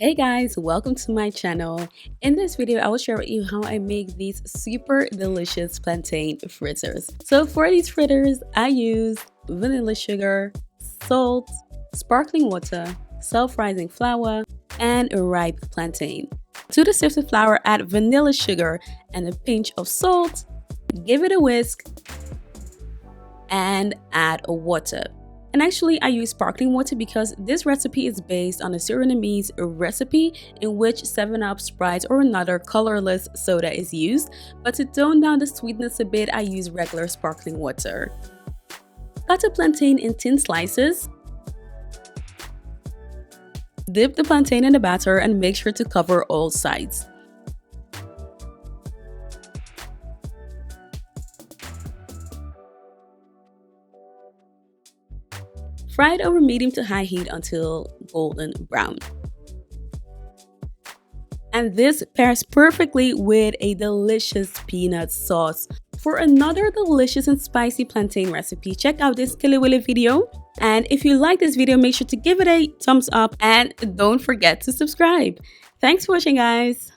Hey guys, welcome to my channel. In this video, I will share with you how I make these super delicious plantain fritters. So for these fritters, I use vanilla sugar, salt, sparkling water, self-rising flour, and ripe plantain. To the sifted flour, add vanilla sugar and a pinch of salt, give it a whisk, and add water. And actually, I use sparkling water because this recipe is based on a Surinamese recipe in which 7-Up, Sprite, or another colorless soda is used. But to tone down the sweetness a bit, I use regular sparkling water. Cut a plantain in thin slices. Dip the plantain in the batter and make sure to cover all sides. Fry it over medium to high heat until golden brown. And this pairs perfectly with a delicious peanut sauce. For another delicious and spicy plantain recipe, check out this Killy video. And if you like this video, make sure to give it a thumbs up and don't forget to subscribe. Thanks for watching, guys.